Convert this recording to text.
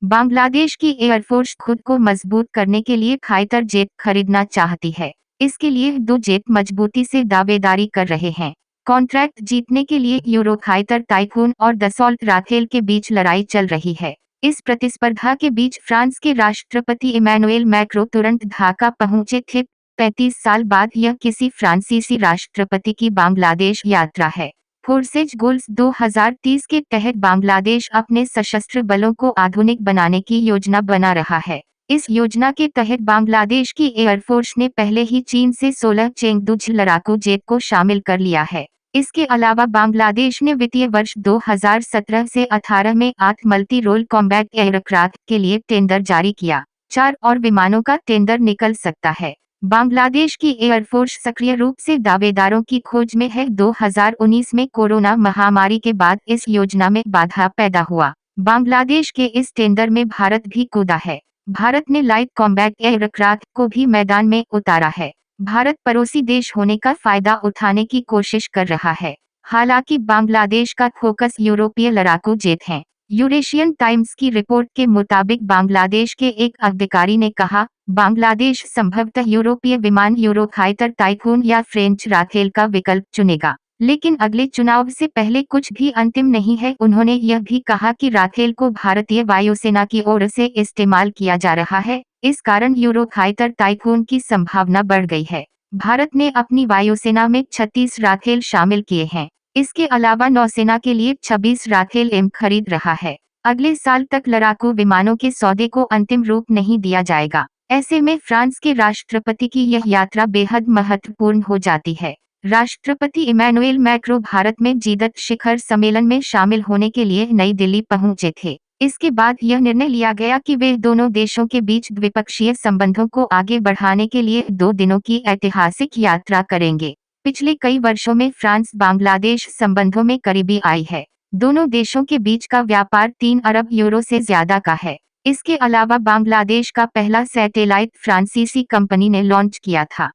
बांग्लादेश की एयरफोर्स खुद को मजबूत करने के लिए फाइटर जेट खरीदना चाहती है। इसके लिए दो जेट मजबूती से दावेदारी कर रहे हैं। कॉन्ट्रैक्ट जीतने के लिए यूरोफाइटर टाइफून और दसॉल्ट राफेल के बीच लड़ाई चल रही है। इस प्रतिस्पर्धा के बीच फ्रांस के राष्ट्रपति इमैनुएल मैक्रों तुरंत ढाका पहुंचे थे। 35 साल बाद यह किसी फ्रांसीसी राष्ट्रपति की बांग्लादेश यात्रा है। फोर्सेज गोल्स 2030 के तहत बांग्लादेश अपने सशस्त्र बलों को आधुनिक बनाने की योजना बना रहा है। इस योजना के तहत बांग्लादेश की एयरफोर्स ने पहले ही चीन से 16 चेंगदू लड़ाकू जेट को शामिल कर लिया है। इसके अलावा बांग्लादेश ने वित्तीय वर्ष 2017 से 18 में 8 मल्टी रोल कॉम्बैट एयरक्राफ्ट के लिए टेंडर जारी किया। 4 और विमानों का टेंडर निकल सकता है। बांग्लादेश की एयरफोर्स सक्रिय रूप से दावेदारों की खोज में है। 2019 में कोरोना महामारी के बाद इस योजना में बाधा पैदा हुआ। बांग्लादेश के इस टेंडर में भारत भी कूदा है। भारत ने लाइट कॉम्बैट एयरक्राफ्ट को भी मैदान में उतारा है। भारत पड़ोसी देश होने का फायदा उठाने की कोशिश कर रहा है। हालांकि बांग्लादेश का फोकस यूरोपीय लड़ाकू जेट है। यूरेशियन टाइम्स की रिपोर्ट के मुताबिक बांग्लादेश के एक अधिकारी ने कहा, बांग्लादेश संभवतः यूरोपीय विमान यूरोफाइटर टाइफून या फ्रेंच राफेल का विकल्प चुनेगा, लेकिन अगले चुनाव से पहले कुछ भी अंतिम नहीं है। उन्होंने यह भी कहा कि राफेल को भारतीय वायुसेना की ओर से इस्तेमाल किया जा रहा है, इस कारण यूरोफाइटर टाइफून की संभावना बढ़ गई है। भारत ने अपनी वायुसेना में 36 राफेल शामिल किए हैं। इसके अलावा नौसेना के लिए 26 राफेल एम खरीद रहा है। अगले साल तक लड़ाकू विमानों के सौदे को अंतिम रूप नहीं दिया जाएगा। ऐसे में फ्रांस के राष्ट्रपति की यह यात्रा बेहद महत्वपूर्ण हो जाती है। राष्ट्रपति इमैनुएल मैक्रों भारत में जी7 शिखर सम्मेलन में शामिल होने के लिए नई दिल्ली पहुंचे थे। इसके बाद यह निर्णय लिया गया कि वे दोनों देशों के बीच द्विपक्षीय संबंधों को आगे बढ़ाने के लिए 2 दिनों की ऐतिहासिक यात्रा करेंगे। पिछले कई वर्षों में फ्रांस बांग्लादेश संबंधों में करीबी आई है। दोनों देशों के बीच का व्यापार 3 अरब यूरो से ज्यादा का है। इसके अलावा बांग्लादेश का पहला सैटेलाइट फ्रांसीसी कंपनी ने लॉन्च किया था।